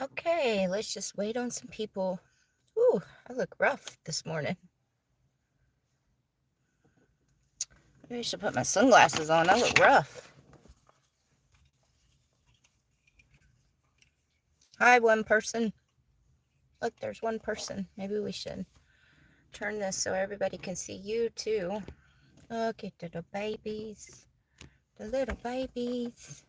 Okay, let's just wait on some people. Ooh, I look rough this morning. Maybe I should put my sunglasses on. I look rough. Hi, one person. Look, there's one person. Maybe we should turn this so everybody can see you too. Okay, little babies. The little babies.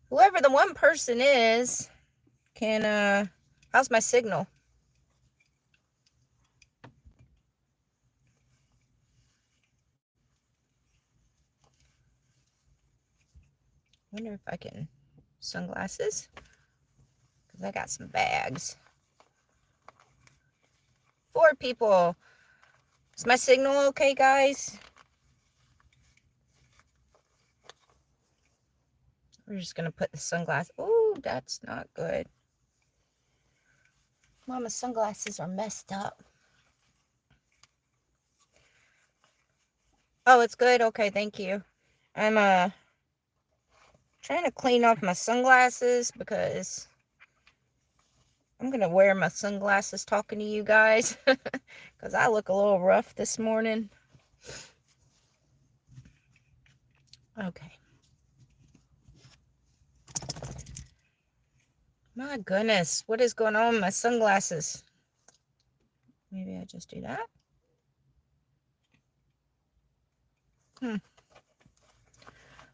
Whoever the one person is can, how's my signal? Wonder if I can sunglasses, because I got some bags. 4 people. Is my signal okay, guys? We're just gonna put the sunglasses. Oh, that's not good. Mama's sunglasses are messed up. Oh, it's good. Okay, thank you. I'm trying to clean off my sunglasses because I'm gonna wear my sunglasses talking to you guys because I look a little rough this morning. Okay. My goodness, what is going on with my sunglasses? Maybe I just do that.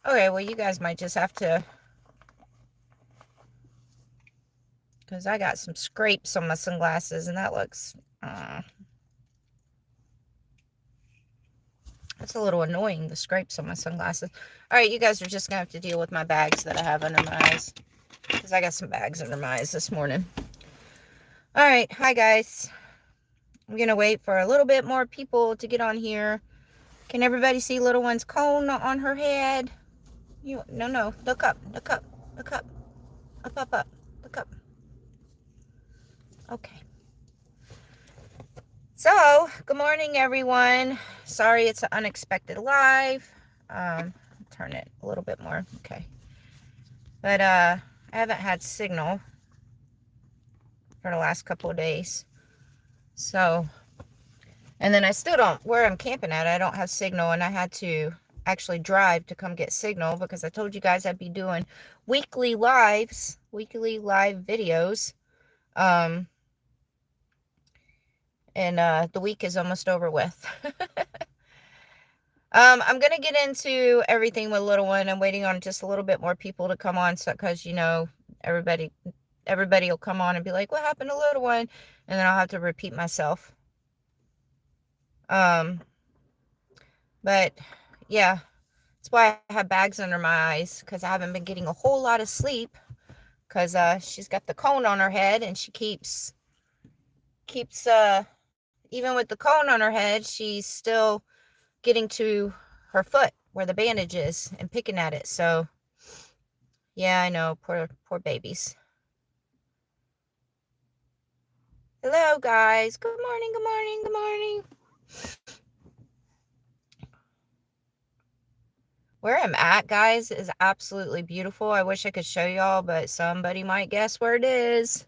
Okay, well, you guys might just have to, because I got some scrapes on my sunglasses, and that looks, that's a little annoying, the scrapes on my sunglasses. All right, you guys are just going to have to deal with my bags that I have under my eyes, because I got some bags under my eyes this morning. All right, hi, guys. I'm going to wait for a little bit more people to get on here. Can everybody see little one's cone on her head? No, look up, look up, look up, up, look up. Okay. So, good morning, everyone. Sorry it's an unexpected live. Turn it a little bit more. Okay. But I haven't had signal for the last couple of days. So, and then I still don't, where I'm camping at, I don't have signal, and I had to actually drive to come get signal because I told you guys I'd be doing weekly live videos. And the week is almost over with. I'm gonna get into everything with little one. I'm waiting on just a little bit more people to come on, so because everybody will come on and be like, what happened to little one? And then I'll have to repeat myself. But yeah, that's why I have bags under my eyes, because I haven't been getting a whole lot of sleep, because she's got the cone on her head, and she keeps even with the cone on her head, she's still getting to her foot where the bandage is and picking at it. So yeah, I know, poor babies. Hello, guys. Good morning, good morning, good morning. Where I'm at, guys, is absolutely beautiful. I wish I could show y'all, but somebody might guess where it is.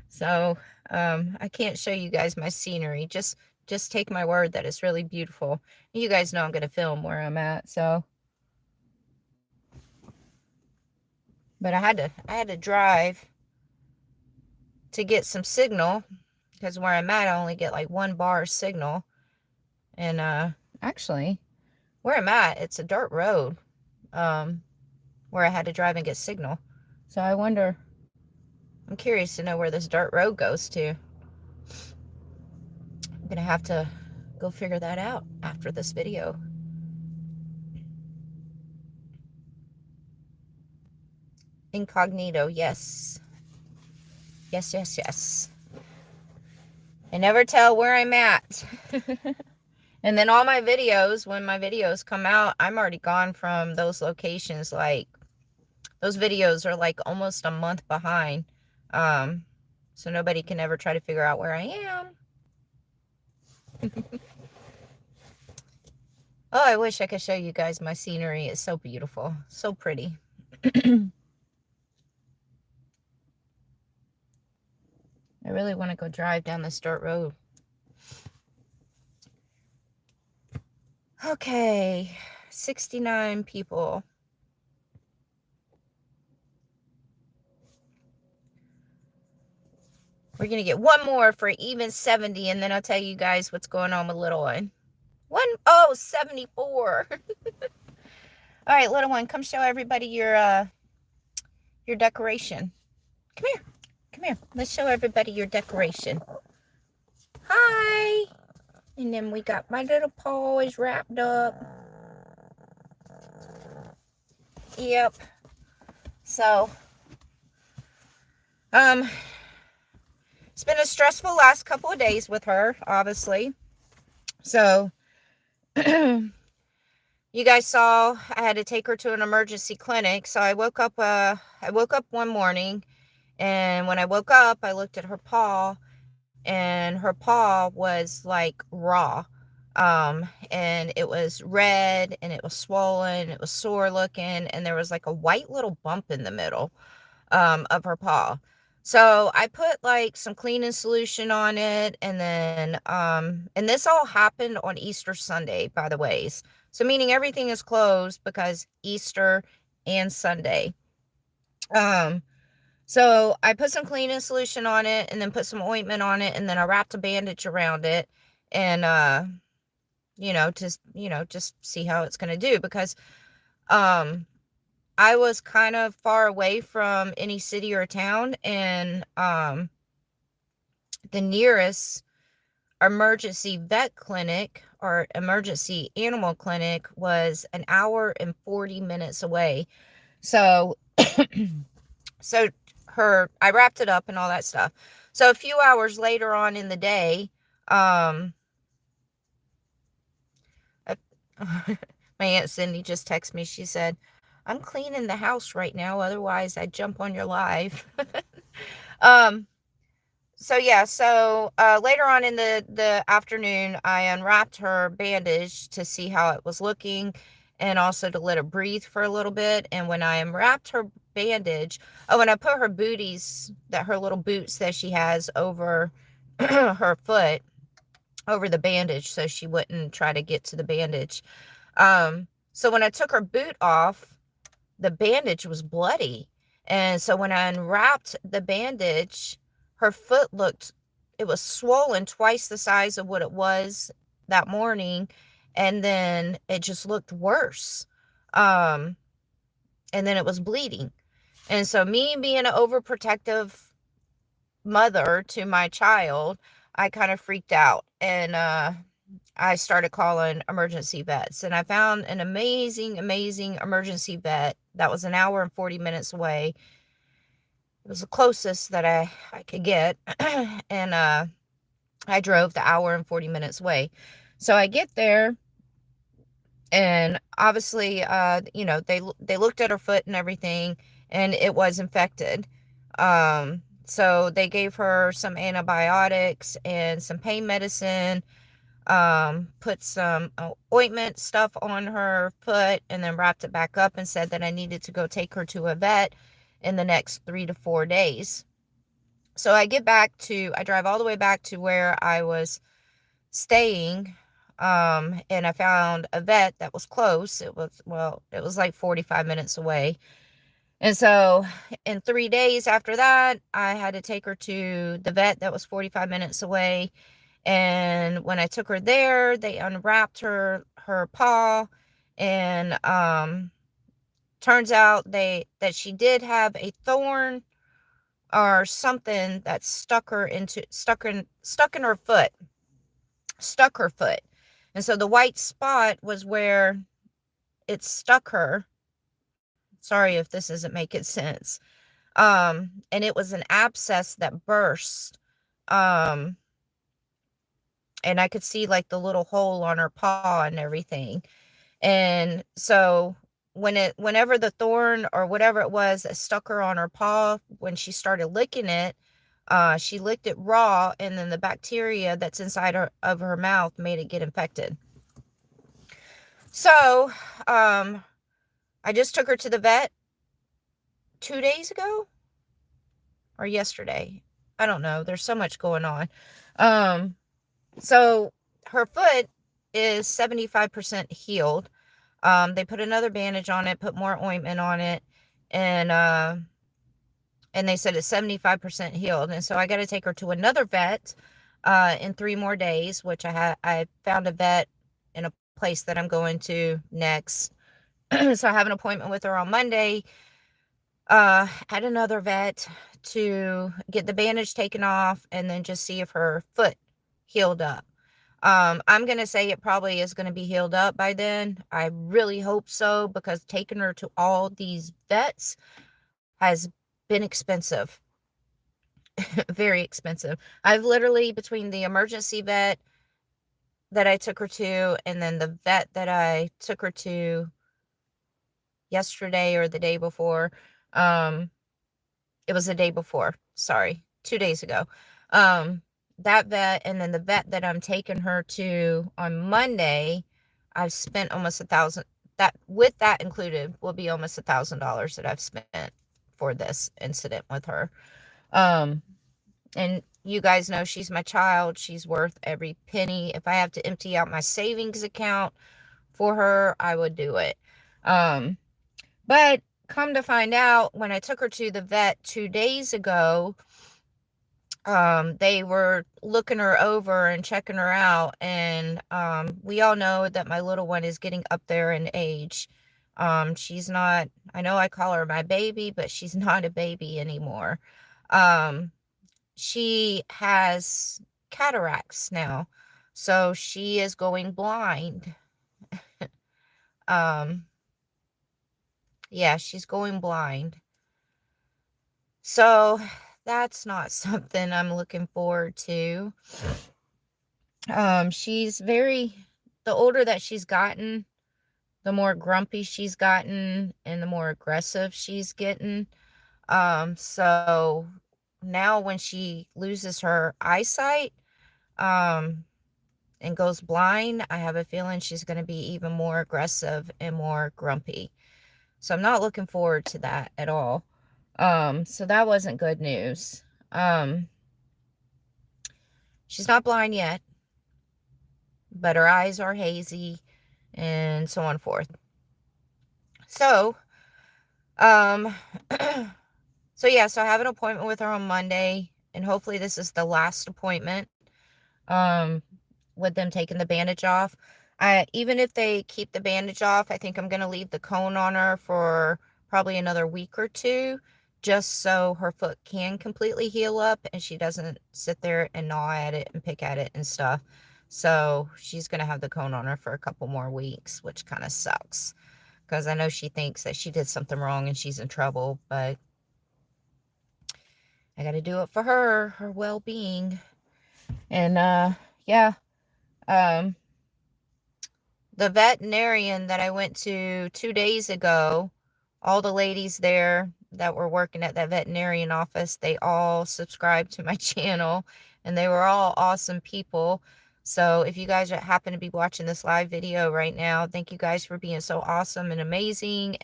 So I can't show you guys my scenery. Just take my word that it's really beautiful. You guys know I'm going to film where I'm at, so. But I had to drive to get some signal, because where I'm at, I only get like 1 bar signal. And actually, where I'm at, it's a dirt road, where I had to drive and get signal. So I wonder, I'm curious to know where this dirt road goes to. I'm gonna have to go figure that out after this video. Incognito, yes. Yes. I never tell where I'm at. And then all my videos, when my videos come out, I'm already gone from those locations. Like, those videos are like almost a month behind. So nobody can ever try to figure out where I am. Oh, I wish I could show you guys my scenery. It's so beautiful. So pretty. I really want to go drive down this dirt road. Okay, 69 people. We're going to get one more for even 70, and then I'll tell you guys what's going on with little one. 74. All right, little one, come show everybody your decoration. Come here. Come here. Let's show everybody your decoration. Hi. And then we got my little paw is wrapped up. Yep. So, it's been a stressful last couple of days with her, obviously. So, you guys saw I had to take her to an emergency clinic. So I woke up one morning, and when I woke up, I looked at her paw, and her paw was like raw. And it was red, and it was swollen, it was sore looking, and there was like a white little bump in the middle of her paw. So I put like some cleaning solution on it, and then and this all happened on Easter Sunday, by the ways. So meaning everything is closed because Easter and Sunday. So I put some cleaning solution on it, and then put some ointment on it, and then I wrapped a bandage around it, and just see how it's gonna do, because I was kind of far away from any city or town, and the nearest emergency vet clinic or emergency animal clinic was an hour and 40 minutes away. So I wrapped it up and all that stuff. So a few hours later on in the day, my Aunt Cindy just texted me. She said, "I'm cleaning the house right now. Otherwise, I'd jump on your live." So yeah, later on in the afternoon, I unwrapped her bandage to see how it was looking, and also to let it breathe for a little bit. And when I unwrapped her bandage, when I put her her little boots that she has over her foot, over the bandage, so she wouldn't try to get to the bandage. So when I took her boot off, the bandage was bloody. And so when I unwrapped the bandage, her foot it was swollen twice the size of what it was that morning. And then it just looked worse. And then it was bleeding. And so me being an overprotective mother to my child, I kind of freaked out. And I started calling emergency vets, and I found an amazing emergency vet that was an hour and 40 minutes away. It was the closest that I could get. And I drove the hour and 40 minutes away. So I get there, and obviously they looked at her foot and everything, and it was infected. So they gave her some antibiotics and some pain medicine, put some ointment stuff on her foot, and then wrapped it back up, and said that I needed to go take her to a vet in the next 3 to 4 days. So I drive all the way back to where I was staying, and I found a vet that was close. It was like 45 minutes away. And so in 3 days after that, I had to take her to the vet that was 45 minutes away. And when I took her there, they unwrapped her paw, and turns out that she did have a thorn or something that stuck in her foot. And so the white spot was where it stuck her. Sorry if this isn't making sense. And it was an abscess that burst. And I could see like the little hole on her paw and everything. And so whenever the thorn or whatever it was that stuck her on her paw, when she started licking it, she licked it raw, and then the bacteria that's inside of her mouth made it get infected. So, I just took her to the vet 2 days ago or yesterday. I don't know. There's so much going on. Um, so her foot is 75% healed. They put another bandage on it, put more ointment on it, and they said it's 75% healed. And so I got to take her to another vet in 3 more days, which I found a vet in a place that I'm going to next. So I have an appointment with her on Monday at another vet to get the bandage taken off and then just see if her foot healed up. I'm going to say it probably is going to be healed up by then. I really hope so, because taking her to all these vets has been expensive. Very expensive. I've literally, between the emergency vet that I took her to and then the vet that I took her to yesterday or the day before, it was the day before, sorry, 2 days ago. That vet and then the vet that I'm taking her to on Monday, I've spent almost $1,000. That, with that included, will be almost $1,000 that I've spent for this incident with her. And you guys know she's my child. She's worth every penny. If I have to empty out my savings account for her, I would do it. But come to find out, when I took her to the vet 2 days ago, they were looking her over and checking her out. And we all know that my little one is getting up there in age. She's not, I know I call her my baby, but she's not a baby anymore. She has cataracts now, so she is going blind. Yeah, she's going blind. So that's not something I'm looking forward to. She's very, the older that she's gotten, the more grumpy she's gotten and the more aggressive she's getting. So now when she loses her eyesight, and goes blind, I have a feeling she's going to be even more aggressive and more grumpy. So I'm not looking forward to that at all. So that wasn't good news. She's not blind yet, but her eyes are hazy and so on and forth. So, so yeah, so I have an appointment with her on Monday, and hopefully this is the last appointment, with them taking the bandage off. Even if they keep the bandage off, I think I'm going to leave the cone on her for probably another week or two, just so her foot can completely heal up and she doesn't sit there and gnaw at it and pick at it and stuff. So she's going to have the cone on her for a couple more weeks, which kind of sucks, because I know she thinks that she did something wrong and she's in trouble, but I got to do it for her well-being. And yeah, the veterinarian that I went to 2 days ago, all the ladies there that were working at that veterinarian office, they all subscribed to my channel, and they were all awesome people. So if you guys happen to be watching this live video right now, thank you guys for being so awesome and amazing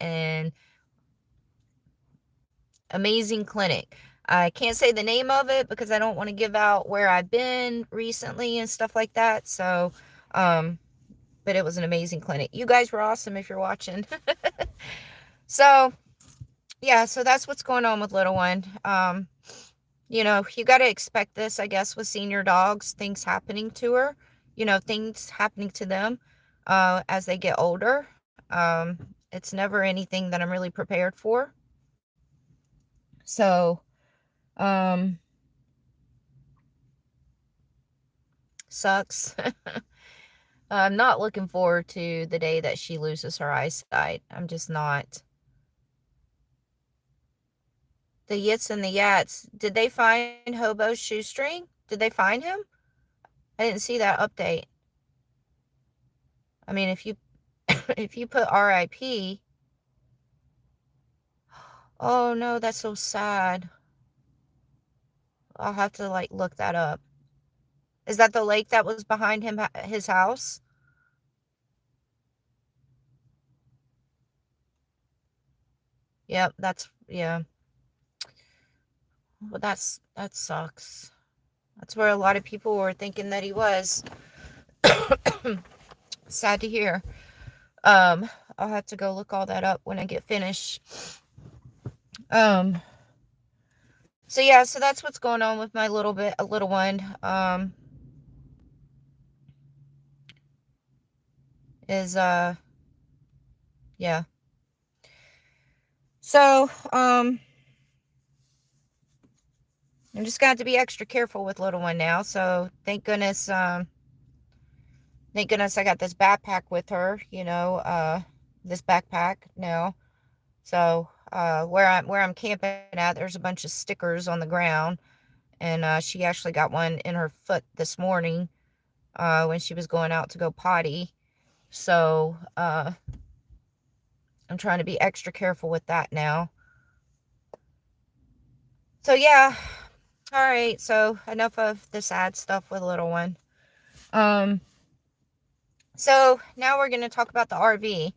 clinic. I can't say the name of it because I don't want to give out where I've been recently and stuff like that. So, but it was an amazing clinic. You guys were awesome if you're watching. So, yeah, so that's what's going on with little one. You know, you got to expect this, I guess, with senior dogs, things happening to her, things happening to them as they get older. It's never anything that I'm really prepared for. So, sucks. I'm not looking forward to the day that she loses her eyesight. I'm just not. The Yits and the Yats, did they find Hobo's shoestring? Did they find him? I didn't see that update. I mean, if you if you put RIP, oh no, that's so sad. I'll have to like look that up. Is that the lake that was behind his house? Yep, that's, yeah. Well, that sucks. That's where a lot of people were thinking that he was. Sad to hear. Um, I'll have to go look all that up when I get finished. Um, so yeah, so that's what's going on with my a little one. Is yeah. So, I'm just gonna have to be extra careful with little one now. So thank goodness I got this backpack with her, this backpack now. So, where I'm camping at, there's a bunch of stickers on the ground, and she actually got one in her foot this morning, when she was going out to go potty. So, I'm trying to be extra careful with that now. So yeah, all right. So enough of the sad stuff with little one. Um, so now we're going to talk about the RV.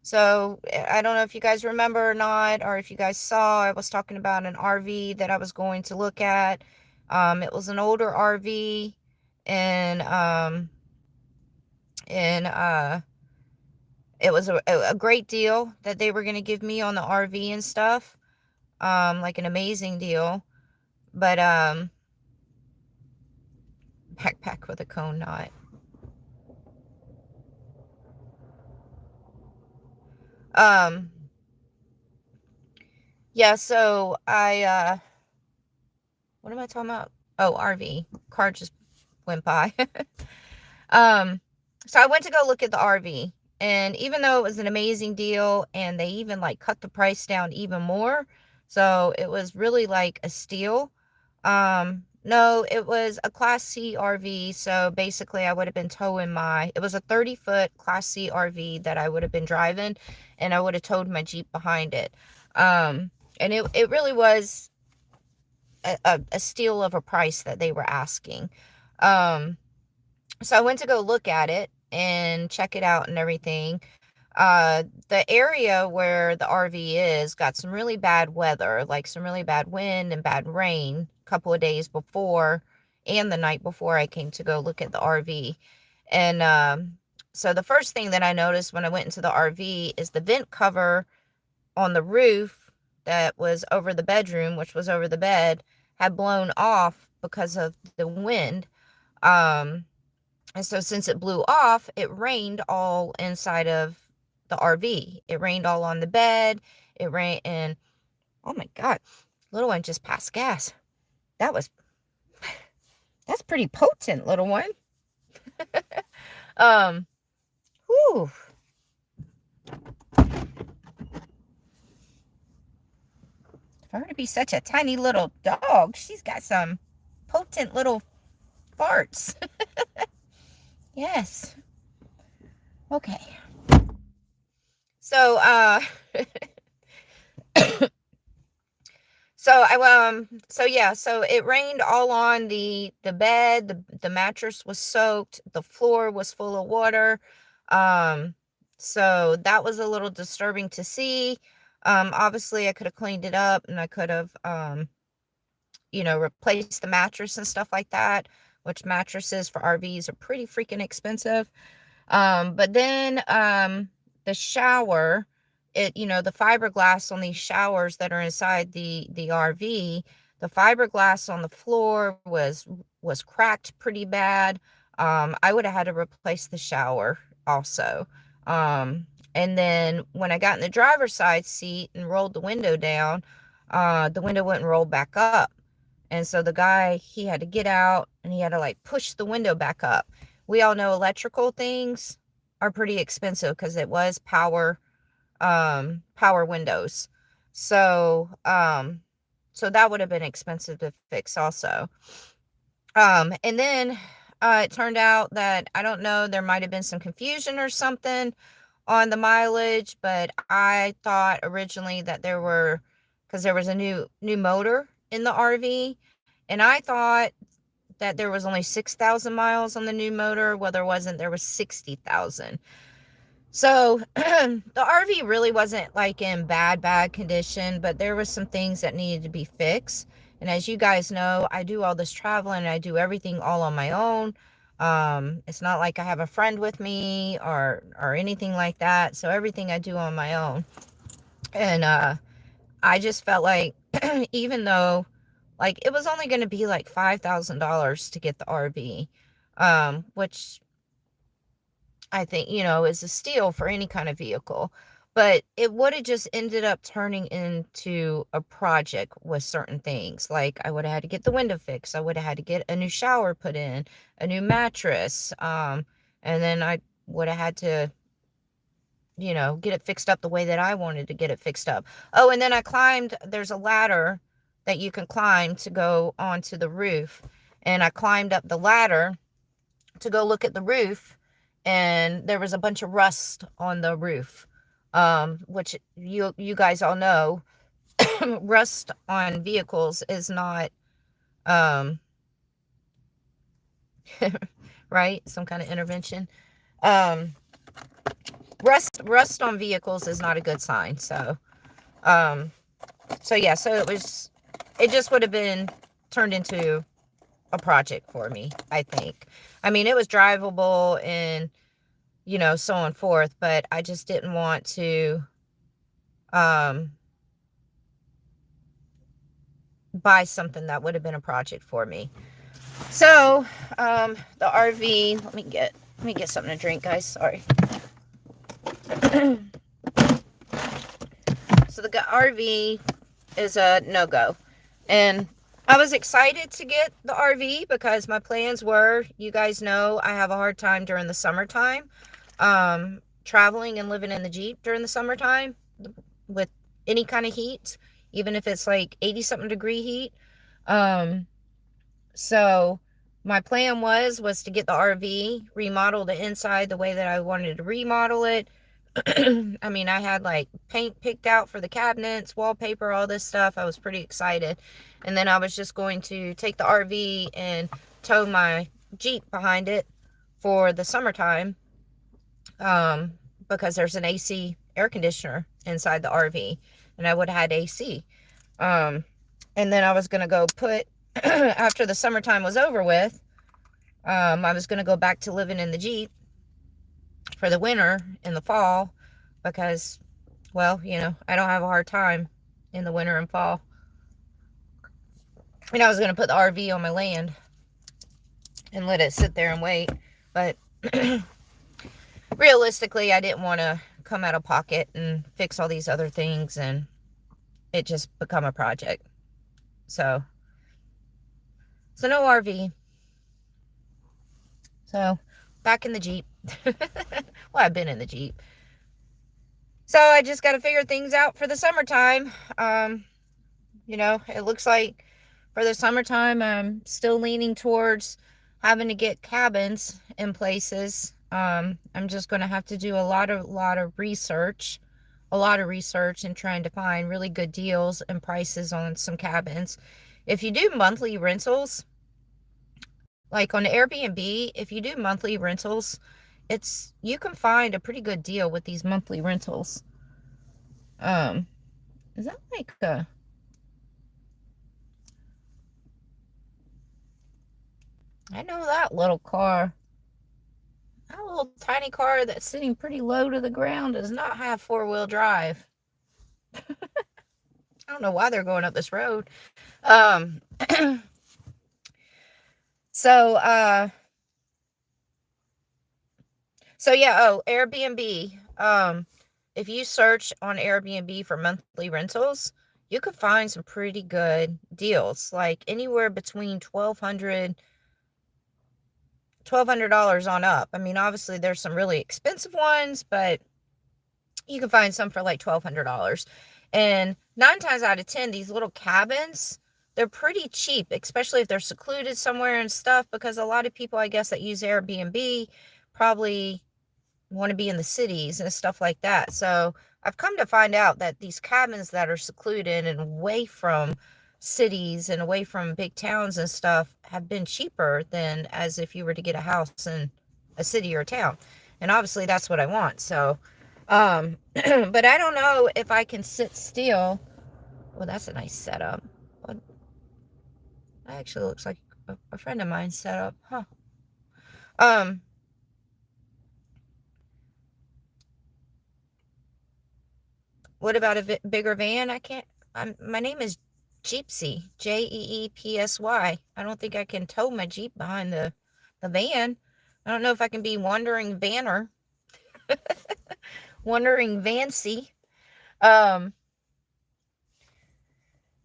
So I don't know if you guys remember or not, or if you guys saw, I was talking about an RV that I was going to look at. It was an older RV, and it was a great deal that they were going to give me on the RV and stuff. Like an amazing deal. But backpack with a cone knot. Um, yeah, so what am I talking about? Oh, RV. Car just went by. Um, so I went to go look at the RV, and even though it was an amazing deal, and they even like cut the price down even more, so it was really like a steal. No, it was a Class C RV, so basically I would have been towing it was a 30-foot Class C RV that I would have been driving, and I would have towed my Jeep behind it. And it really was a steal of a price that they were asking. Um, so I went to go look at it and check it out and everything. The area where the RV is got some really bad weather, like some really bad wind and bad rain a couple of days before and the night before I came to go look at the RV. And so the first thing that I noticed when I went into the RV is the vent cover on the roof that was over the bedroom, which was over the bed, had blown off because of the wind. Um, and so since it blew off, it rained all inside of the RV. It rained all on the bed. It rained, and oh my God, little one just passed gas. That was, that's pretty potent, little one. Um, whew. For her to be such a tiny little dog, she's got some potent little farts. Yes. Okay. So, so yeah, so it rained all on the bed. The mattress was soaked. The floor was full of water. Um, so that was a little disturbing to see. Obviously I could have cleaned it up, and I could have replaced the mattress and stuff like that, which mattresses for RVs are pretty freaking expensive. But then the shower, the fiberglass on these showers that are inside the RV, the fiberglass on the floor was cracked pretty bad. I would have had to replace the shower also. And then when I got in the driver's side seat and rolled the window down, the window wouldn't roll back up. And so the guy, he had to get out, and he had to like push the window back up. We all know electrical things are pretty expensive because it was power windows. So, so that would have been expensive to fix also. And then it turned out that, I don't know, there might have been some confusion or something on the mileage, but I thought originally that because there was a new motor in the RV, and I thought that there was only 6,000 miles on the new motor. Well, there wasn't. There was 60,000. So the RV really wasn't like in bad condition, but there was some things that needed to be fixed. And as you guys know, I do all this traveling, I do everything all on my own. It's not like I have a friend with me or anything like that. So everything I do on my own. And I just felt like even though like it was only going to be like $5,000 to get the RV, which I think, is a steal for any kind of vehicle. But it would have just ended up turning into a project with certain things. Like I would have had to get the window fixed. I would have had to get a new shower put in, a new mattress. And then I would have had to, get it fixed up the way that I wanted to get it fixed up. Oh, and then there's a ladder that you can climb to go onto the roof. And I climbed up the ladder to go look at the roof, and there was a bunch of rust on the roof, which you guys all know. Rust on vehicles is not um right, some kind of intervention. um rust on vehicles is not a good sign. Um so yeah, so it just would have been turned into a project for me, I think. I mean, it was drivable and so on forth, but I just didn't want to um buy something that would have been a project for me. So the RV, let me get something to drink, guys. Sorry. So the RV is a no-go. And I was excited to get the RV because my plans were, you guys know, I have a hard time during the summertime, traveling and living in the Jeep during the summertime with any kind of heat, even if it's like 80 something degree heat. So my plan was to get the RV, remodel the inside the way that I wanted to remodel it. I mean, I had like paint picked out for the cabinets, wallpaper, all this stuff. I was pretty excited. And then I was just going to take the RV and tow my Jeep behind it for the summertime, because there's an AC air conditioner inside the RV, and I would have had AC. And then I was going to go put, after the summertime was over with, I was going to go back to living in the Jeep for the winter in the fall because, well, I don't have a hard time in the winter and fall. And I was going to put the RV on my land and let it sit there and wait. But realistically, I didn't want to come out of pocket and fix all these other things and it just become a project. So no RV. So back in the Jeep. Well, I've been in the Jeep. So I just got to figure things out for the summertime. It looks like for the summertime, I'm still leaning towards having to get cabins in places. I'm just going to have to do a lot of research, and trying to find really good deals and prices on some cabins. If you do monthly rentals, like on Airbnb, if you do monthly rentals, you can find a pretty good deal with these monthly rentals. Is that like I know that little car. That little tiny car that's sitting pretty low to the ground does not have four-wheel drive. I don't know why they're going up this road. So yeah, Airbnb. If you search on Airbnb for monthly rentals, you could find some pretty good deals, like anywhere between $1,200 on up. I mean, obviously there's some really expensive ones, but you can find some for like $1,200. And 9 times out of 10, these little cabins, they're pretty cheap, especially if they're secluded somewhere and stuff, because a lot of people, I guess, that use Airbnb probably want to be in the cities and stuff like that. So I've come to find out that these cabins that are secluded and away from cities and away from big towns and stuff have been cheaper than as if you were to get a house in a city or a town. And obviously that's what I want. So, but I don't know if I can sit still. Well, that's a nice setup. That actually looks like a friend of mine's setup, huh? Um, what about a bigger van? I can't. My name is Jeepsy, Jeepsy. I don't think I can tow my Jeep behind the van. I don't know if I can be wandering vanner, wandering vancy. Um,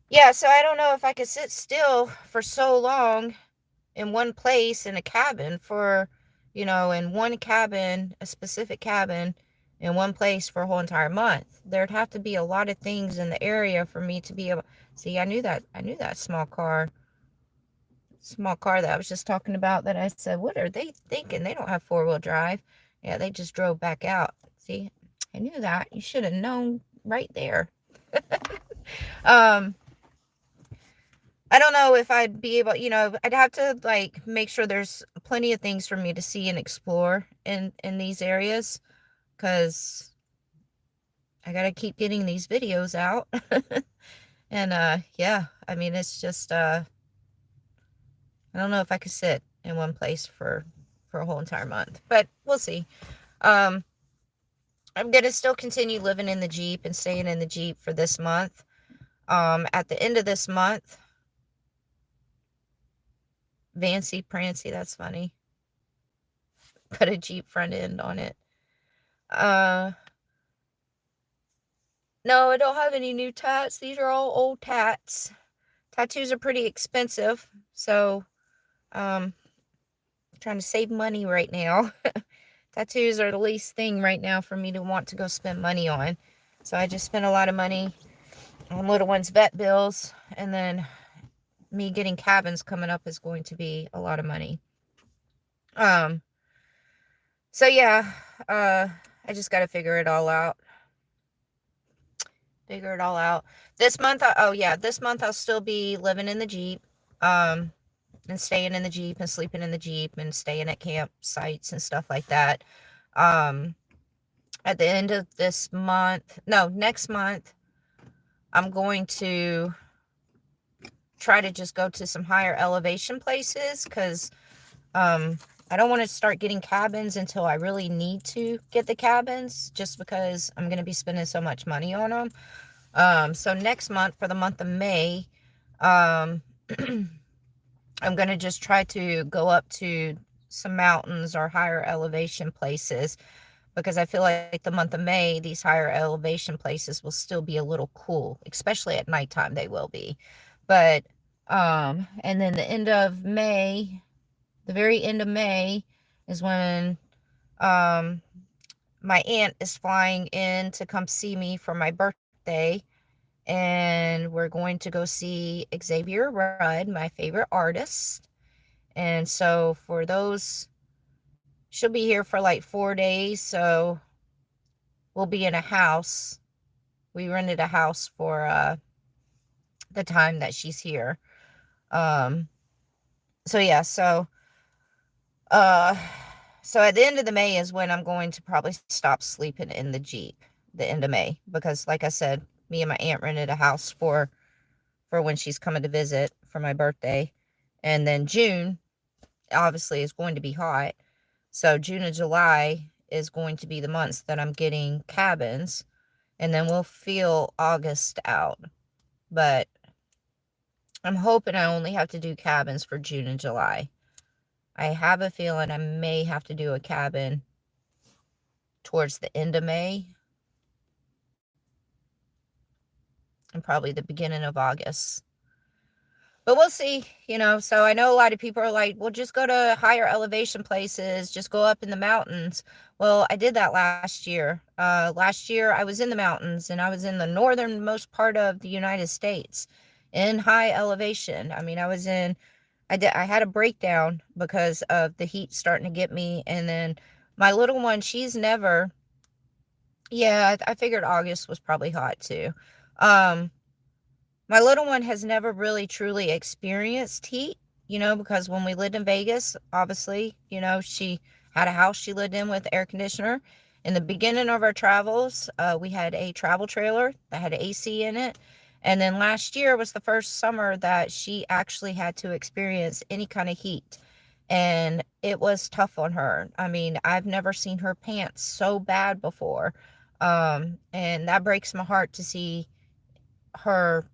yeah, so I don't know if I could sit still for so long in one place in a cabin for, in one cabin, a specific cabin, in one place for a whole entire month. There'd have to be a lot of things in the area for me to be able. See, I knew that small car that I was just talking about, that I said, what are they thinking? They don't have four-wheel drive. Yeah, they just drove back out. See, I knew that. You should have known right there. um I don't know if I'd be able, I'd have to like make sure there's plenty of things for me to see and explore in these areas, because I got to keep getting these videos out. And yeah, I mean, it's just I don't know if I could sit in one place for a whole entire month, but we'll see. Um I'm going to still continue living in the Jeep and staying in the Jeep for this month. At the end of this month, Vancy Prancy, that's funny. Put a Jeep front end on it. No, I don't have any new tats. These are all old tats. Tattoos are pretty expensive, so trying to save money right now. Tattoos are the least thing right now for me to want to go spend money on. So I just spent a lot of money on little one's vet bills, and then me getting cabins coming up is going to be a lot of money. So yeah, I just got to figure it all out. This month, this month I'll still be living in the Jeep, and staying in the Jeep and sleeping in the Jeep and staying at campsites and stuff like that. At the end of next month, I'm going to try to just go to some higher elevation places, because I don't want to start getting cabins until I really need to get the cabins, just because I'm going to be spending so much money on them. So next month, for the month of May, I'm going to just try to go up to some mountains or higher elevation places, because I feel like the month of May, these higher elevation places will still be a little cool, especially at nighttime they will be. But, and then the very end of May is when, my aunt is flying in to come see me for my birthday, and we're going to go see Xavier Rudd, my favorite artist. And so for those, she'll be here for like 4 days, so we'll be in a house. We rented a house for the time that she's here. So yeah, so at the end of the May is when I'm going to probably stop sleeping in the Jeep, the end of May, because like I said, me and my aunt rented a house for when she's coming to visit for my birthday. And then June obviously is going to be hot. So June and July is going to be the months that I'm getting cabins, and then we'll feel August out. But I'm hoping I only have to do cabins for June and July. I have a feeling I may have to do a cabin towards the end of May and probably the beginning of August. But we'll see, so I know a lot of people are like, well, just go to higher elevation places, just go up in the mountains. Well, I did that last year. Last year I was in the mountains, and I was in the northernmost part of the United States in high elevation. I mean, I had a breakdown because of the heat starting to get me. And then my little one, I figured August was probably hot too. My little one has never really truly experienced heat, because when we lived in Vegas, obviously, she had a house she lived in with air conditioner. In the beginning of our travels, we had a travel trailer that had AC in it. And then last year was the first summer that she actually had to experience any kind of heat. And it was tough on her. I mean, I've never seen her pants so bad before. And that breaks my heart to see her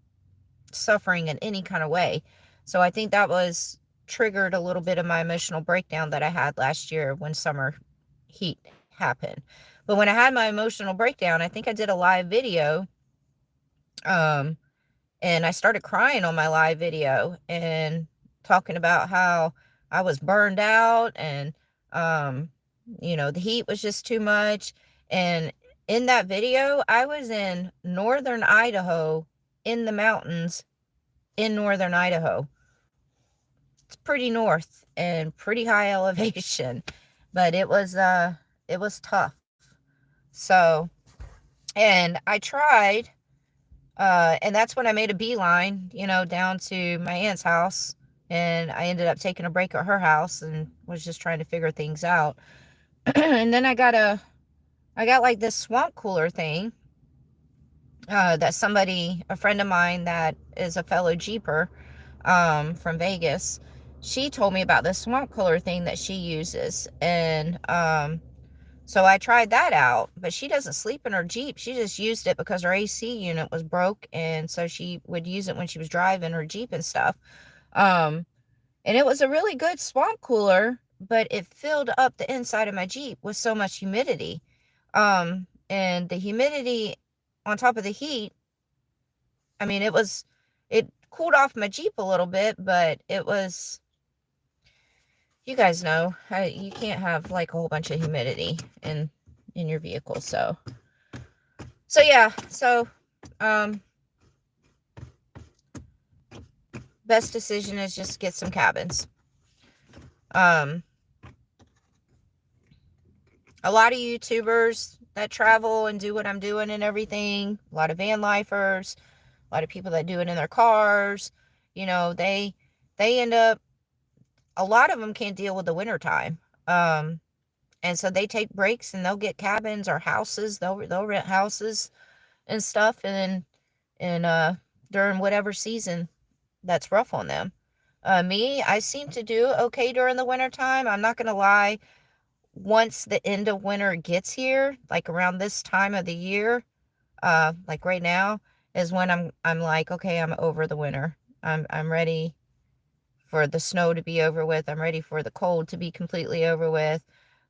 suffering in any kind of way. So I think that was triggered a little bit of my emotional breakdown that I had last year when summer heat happened. But when I had my emotional breakdown, I think I did a live video, um, and I started crying on my live video and talking about how I was burned out and, um, the heat was just too much. And in that video, I was in northern Idaho in the mountains in northern Idaho. It's pretty north and pretty high elevation, but it was tough. So, and I tried, and that's when I made a beeline, down to my aunt's house, and I ended up taking a break at her house and was just trying to figure things out. And then I got like this swamp cooler thing, that a friend of mine that is a fellow Jeeper, from Vegas, she told me about this swamp cooler thing that she uses. And so I tried that out, but she doesn't sleep in her Jeep. She just used it because her AC unit was broke, and so she would use it when she was driving her Jeep and stuff. um and it was a really good swamp cooler, but it filled up the inside of my Jeep with so much humidity. And the humidity on top of the heat, I mean, it cooled off my Jeep a little bit, but it was, you guys know, you can't have like a whole bunch of humidity in your vehicle. So yeah, best decision is just get some cabins. A lot of YouTubers that travel and do what I'm doing and everything, a lot of van lifers, a lot of people that do it in their cars, they end up, a lot of them can't deal with the winter time. And so they take breaks and they'll get cabins or houses. They'll rent houses and stuff, and during whatever season that's rough on them. Me, I seem to do okay during the winter time. I'm not gonna lie. Once the end of winter gets here, like around this time of the year, like right now, is when I'm like, okay, I'm over the winter. I'm ready for the snow to be over with. I'm ready for the cold to be completely over with.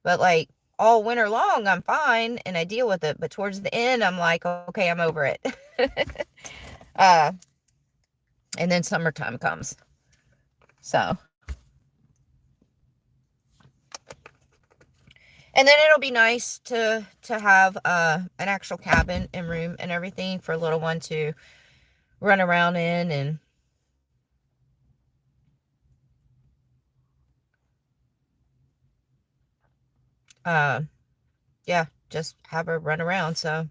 But like all winter long, I'm fine and I deal with it. But towards the end, I'm like, okay, I'm over it. uh, and then summertime comes. So, and then it'll be nice to have an actual cabin and room and everything for a little one to run around in, and yeah, just have her run around. So,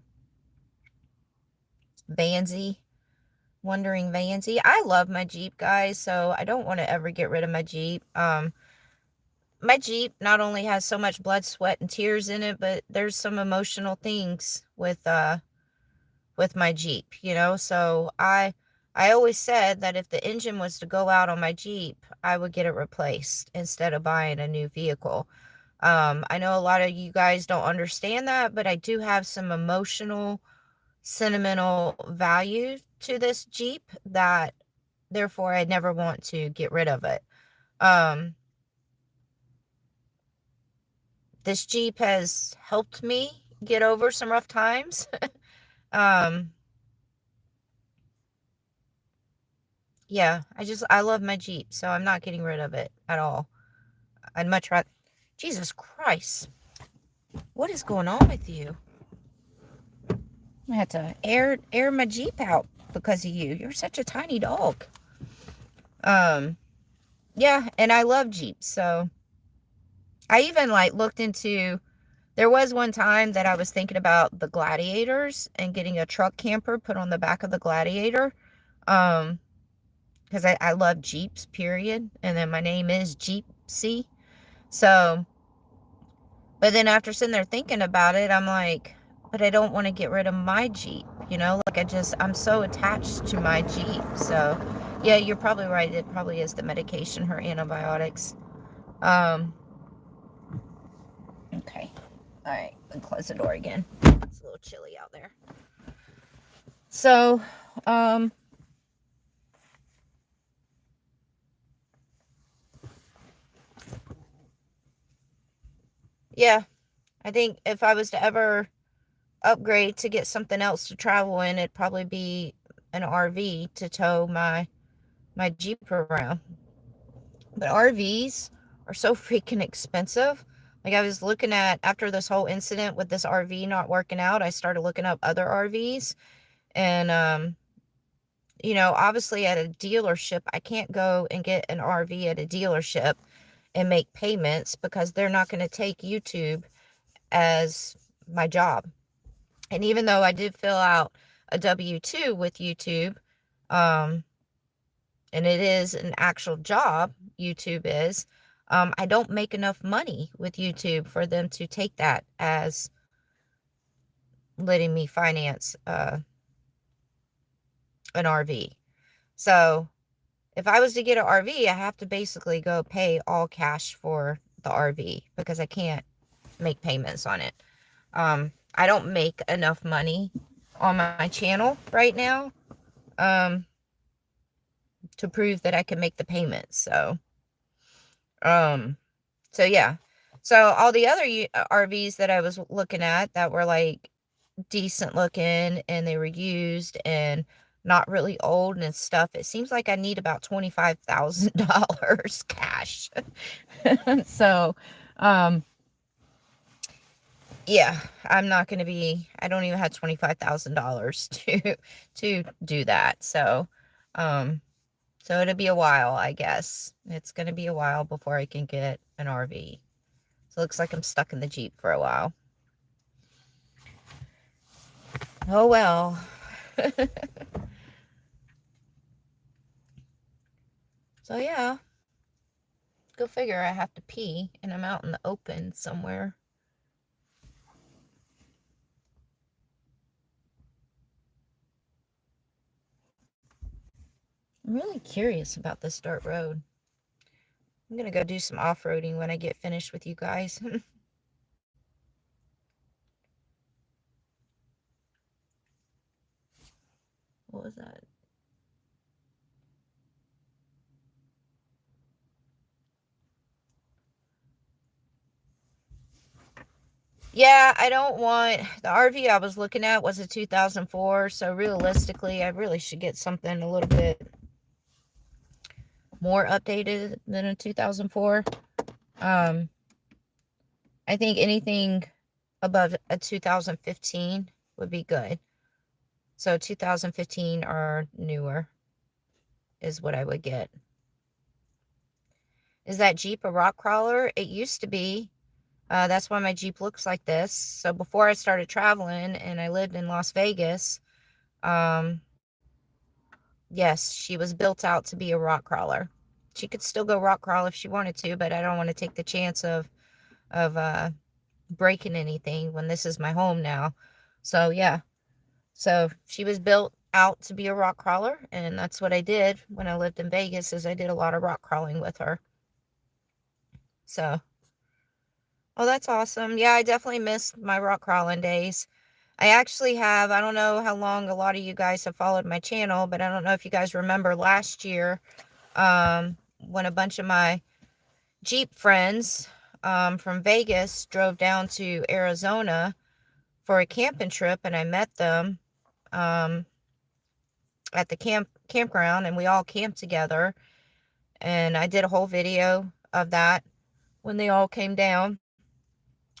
Vansy, wandering Vansy. I love my Jeep, guys, so I don't want to ever get rid of my Jeep. My Jeep not only has so much blood, sweat, and tears in it, but there's some emotional things with my Jeep, so I always said that if the engine was to go out on my Jeep, I would get it replaced instead of buying a new vehicle. I know a lot of you guys don't understand that, but I do have some emotional, sentimental value to this Jeep that therefore I never want to get rid of it. This Jeep has helped me get over some rough times. Yeah, I love my Jeep, so I'm not getting rid of it at all. I'd much rather, Jesus Christ, what is going on with you? I had to air my Jeep out because of you. You're such a tiny dog. Yeah, and I love Jeeps, so I even like looked into, there was one time that I was thinking about the Gladiators and getting a truck camper put on the back of the Gladiator. Because I love Jeeps, period. And then my name is Jeepsy. So But then after sitting there thinking about it, I'm like, but I don't want to get rid of my Jeep, you know? Like I'm so attached to my Jeep. So, yeah, you're probably right. It probably is the medication, her antibiotics. Okay. All right. And close the door again. It's a little chilly out there. So, yeah, I think if I was to ever upgrade to get something else to travel in, it'd probably be an RV to tow my Jeep around. But RVs are so freaking expensive. Like I was looking at after this whole incident with this RV not working out, I started looking up other RVs and you know, obviously at a dealership, I can't go and get an RV at a dealership and make payments because they're not going to take YouTube as my job. And even though I did fill out a W-2 with YouTube, um, and it is an actual job, YouTube is, I don't make enough money with YouTube for them to take that as letting me finance an RV. So if I was to get an RV, I have to basically go pay all cash for the RV because I can't make payments on it. I don't make enough money on my channel right now to prove that I can make the payments. So yeah. So all the other RVs that I was looking at that were like decent looking and they were used and not really old and stuff, it seems like I need about $25,000 cash. So, yeah, I'm not going to be, I don't even have $25,000 to do that. So it'll be a while, I guess. It's going to be a while before I can get an RV. So it looks like I'm stuck in the Jeep for a while. Oh, well. So, yeah. Go figure, I have to pee and I'm out in the open somewhere. I'm really curious about this dirt road. I'm going to go do some off-roading when I get finished with you guys. What was that? Yeah, I don't want, the RV I was looking at was a 2004, so realistically, I really should get something a little bit more updated than a 2004. I think anything above a 2015 would be good. So 2015 or newer is what I would get. Is that Jeep a rock crawler? It used to be. That's why my Jeep looks like this. So before I started traveling and I lived in Las Vegas, yes, she was built out to be a rock crawler. She could still go rock crawl if she wanted to, but I don't want to take the chance of breaking anything when this is my home now. So yeah, so she was built out to be a rock crawler, and that's what I did when I lived in Vegas. Is I did a lot of rock crawling with her. So, oh, that's awesome. Yeah, I definitely missed my rock crawling days. I actually have, I don't know how long a lot of you guys have followed my channel, but I don't know if you guys remember last year, when a bunch of my Jeep friends from Vegas drove down to Arizona for a camping trip, and I met them at the campground, and we all camped together, and I did a whole video of that when they all came down.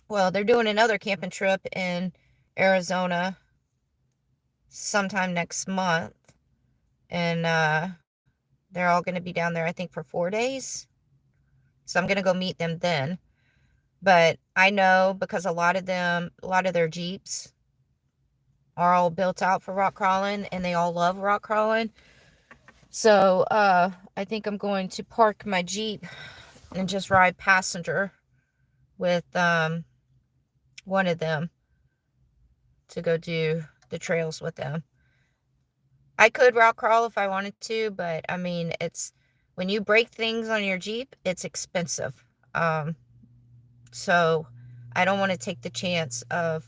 Well, they're doing another camping trip in Arizona sometime next month, and they're all going to be down there, I think, for 4 days. So I'm going to go meet them then. But I know because a lot of their Jeeps are all built out for rock crawling, and they all love rock crawling. So I think I'm going to park my Jeep and just ride passenger with wanted them to go do the trails with them. I could rock crawl if I wanted to, but I mean, it's when you break things on your Jeep, it's expensive. So I don't want to take the chance of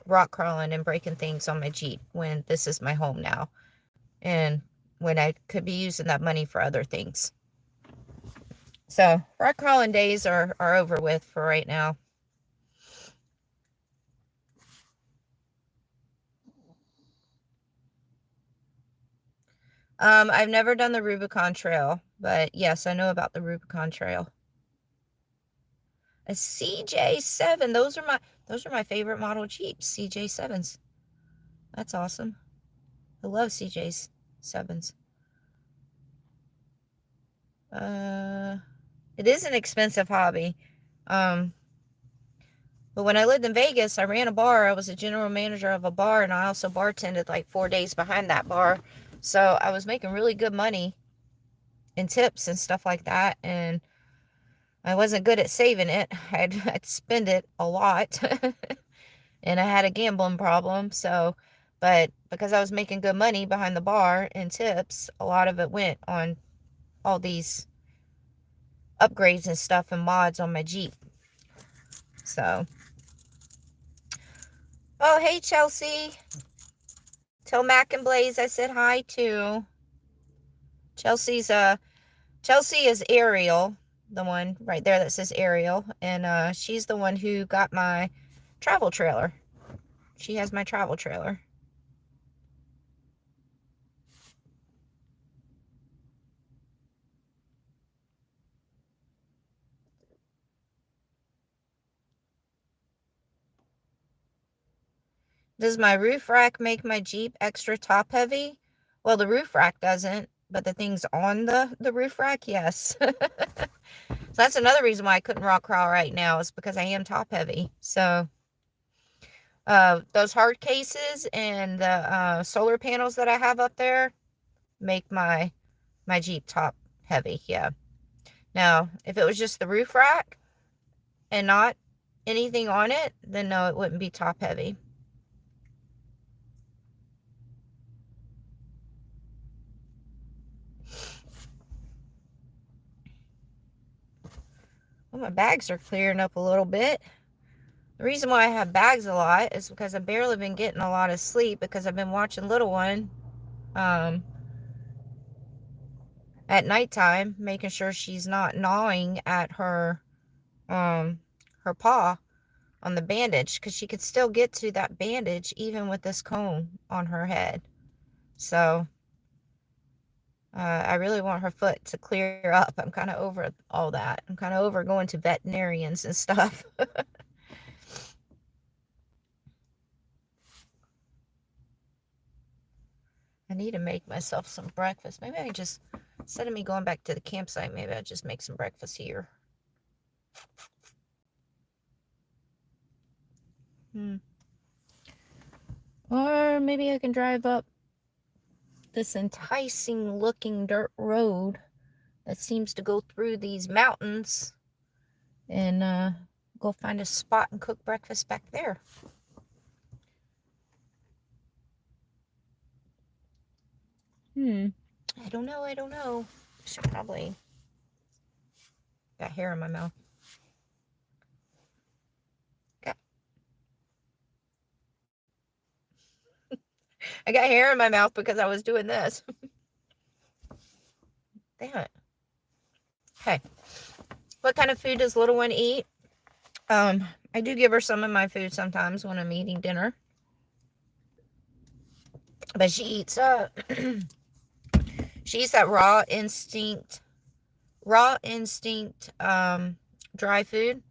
rock crawling and breaking things on my Jeep when this is my home now, and when I could be using that money for other things. So rock crawling days are over with for right now. I've never done the Rubicon Trail, but yes, I know about the Rubicon Trail. A CJ7. Those are my favorite model Jeeps, CJ7s. That's awesome. I love CJ7s. It is an expensive hobby. But when I lived in Vegas, I ran a bar. I was a general manager of a bar, and I also bartended like 4 days behind that bar. So I was making really good money in tips and stuff like that, and I wasn't good at saving it. I'd spend it a lot. And I had a gambling problem, so, but because I was making good money behind the bar and tips, a lot of it went on all these upgrades and stuff and mods on my Jeep. So, oh, hey, Chelsea. Tell Mac and Blaze I said hi too. Chelsea is Ariel, the one right there that says Ariel, and she's the one who got my travel trailer. She has my travel trailer. Does my roof rack make my Jeep extra top heavy? Well, the roof rack doesn't, but the things on the roof rack, yes. So that's another reason why I couldn't rock crawl right now, is because I am top heavy. So those hard cases and the solar panels that I have up there make my Jeep top heavy. Yeah. Now, if it was just the roof rack and not anything on it, then no, it wouldn't be top heavy. Well, my bags are clearing up a little bit. The reason why I have bags a lot is because I've barely been getting a lot of sleep, because I've been watching little one at nighttime, making sure she's not gnawing at her paw on the bandage, because she could still get to that bandage even with this cone on her head. So I really want her foot to clear up. I'm kind of over all that. I'm kind of over going to veterinarians and stuff. I need to make myself some breakfast. Maybe I just, instead of me going back to the campsite, maybe I just make some breakfast here. Or maybe I can drive up this enticing looking dirt road that seems to go through these mountains and go find a spot and cook breakfast back there. I don't know. I should probably, got hair in my mouth. I got hair in my mouth because I was doing this. Damn it. Okay. What kind of food does little one eat? I do give her some of my food sometimes when I'm eating dinner. But she eats she eats that raw instinct dry food.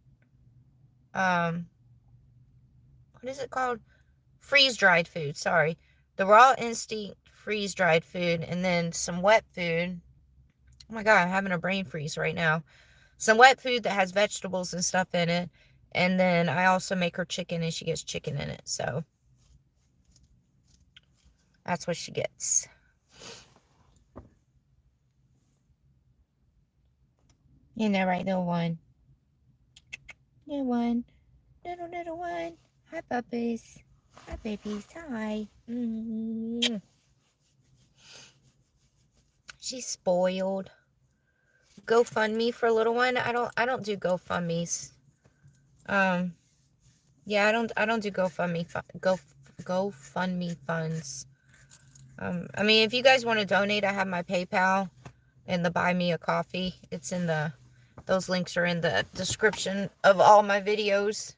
What is it called? Freeze-dried food, sorry. The raw instinct freeze-dried food, and then some wet food. Oh my God, I'm having a brain freeze right now. Some wet food that has vegetables and stuff in it. And then I also make her chicken, and she gets chicken in it. So that's what she gets. Isn't that right, little one? Little one. Little one. Hi, puppies. Hi, babies. Hi. She's spoiled. GoFundMe for little one. I don't do GoFundMes. Yeah, I don't do GoFundMe funds. I mean, if you guys want to donate, I have my PayPal and the Buy Me a Coffee. It's in those links are in the description of all my videos.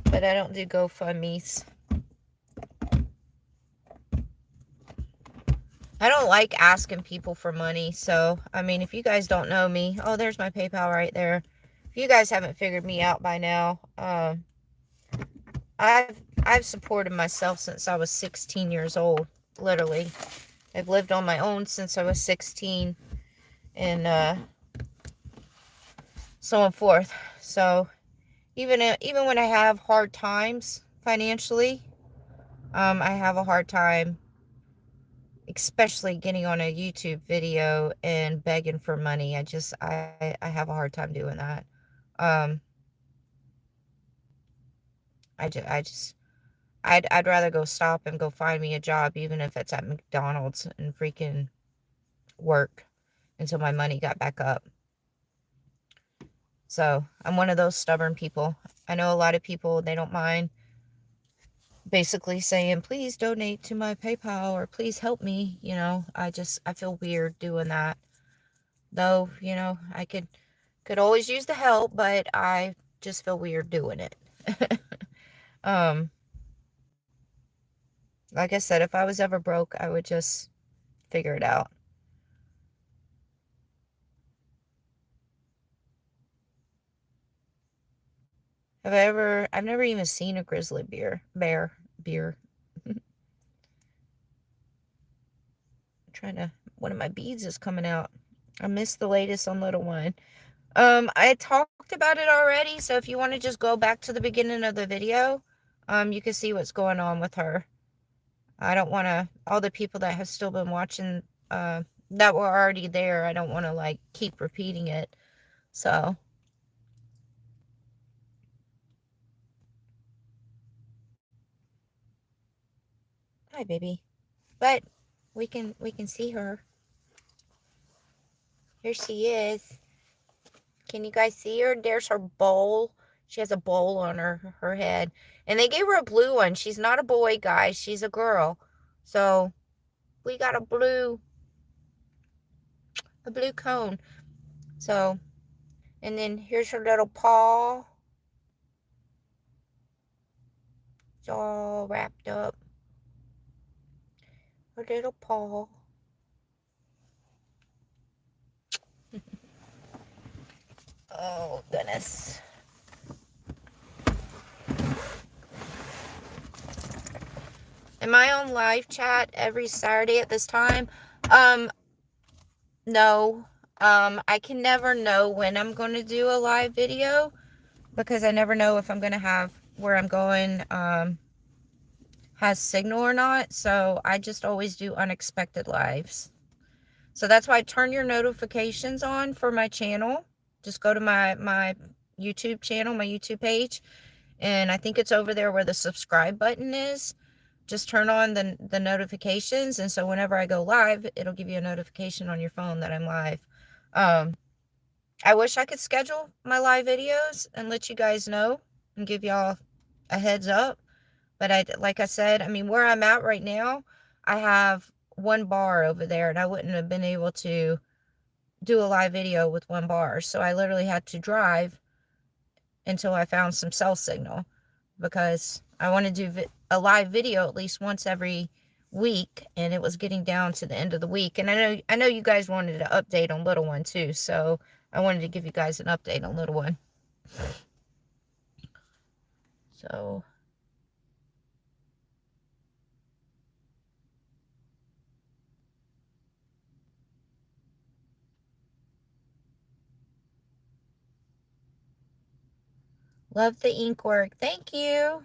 But I don't do GoFundMes. I don't like asking people for money. So, I mean, if you guys don't know me, oh, there's my PayPal right there. If you guys haven't figured me out by now, I've supported myself since I was 16 years old, literally. I've lived on my own since I was 16, and so on forth. So even when I have hard times financially, I have a hard time, especially getting on a YouTube video and begging for money. I have a hard time doing that. Um, I'd rather go stop and go find me a job, even if it's at McDonald's, and freaking work until my money got back up. So I'm one of those stubborn people. I know a lot of people, they don't mind basically saying, please donate to my PayPal or please help me. I feel weird doing that. Though, I could always use the help, but I just feel weird doing it. um, like I said, if I was ever broke, I would just figure it out. I've never even seen a grizzly bear. One of my beads is coming out. I missed the latest on little one. I talked about it already, so if you want to just go back to the beginning of the video, you can see what's going on with her. I don't want to, all the people that have still been watching, that were already there, I don't want to, like, keep repeating it. So, hi, baby. But we can see her. Here she is. Can you guys see her? There's her bowl. She has a bowl on her head. And they gave her a blue one. She's not a boy, guys. She's a girl. So, we got a blue cone. So, and then here's her little paw. It's all wrapped up. Her little paw. Oh, goodness. Am I on live chat every Saturday at this time? No. I can never know when I'm going to do a live video because I never know if I'm going to have where I'm going, has signal or not. So I just always do unexpected lives. So that's why I turn your notifications on for my channel. Just go to my YouTube channel, my YouTube page. And I think it's over there where the subscribe button is. Just turn on the notifications. And so whenever I go live, it'll give you a notification on your phone that I'm live. I wish I could schedule my live videos and let you guys know and give y'all a heads up. But like I said, I mean, where I'm at right now, I have one bar over there, and I wouldn't have been able to do a live video with one bar. So I literally had to drive until I found some cell signal because I want to do a live video at least once every week, and it was getting down to the end of the week. And I know you guys wanted an update on little one too, so I wanted to give you guys an update on little one. So love the ink work. Thank you.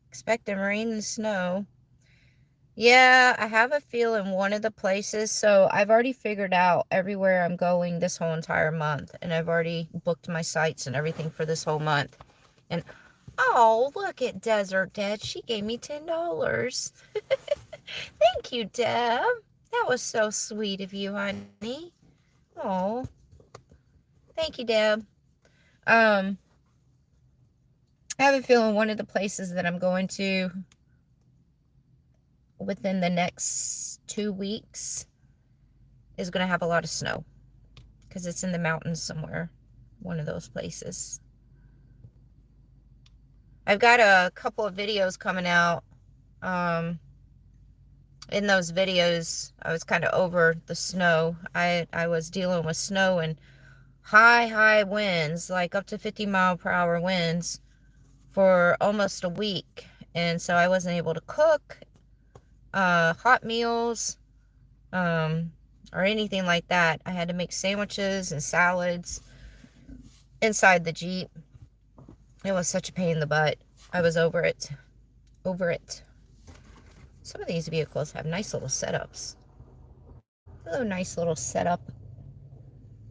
Expecting rain and snow. Yeah, I have a feel in one of the places. So I've already figured out everywhere I'm going this whole entire month. And I've already booked my sites and everything for this whole month. And oh, look at Desert Dad. She gave me $10. Thank you, Deb. That was so sweet of you, honey. Oh, thank you, Deb. Um, I have a feeling one of the places that I'm going to within the next 2 weeks is going to have a lot of snow because it's in the mountains somewhere. One of those places. I've got a couple of videos coming out. In those videos, I was kind of over the snow. I was dealing with snow and high winds, like up to 50-mile-per-hour winds for almost a week. And so I wasn't able to cook hot meals or anything like that. I had to make sandwiches and salads inside the Jeep. It was such a pain in the butt. I was over it. Over it. Some of these vehicles have nice little setups. Hello, nice little setup.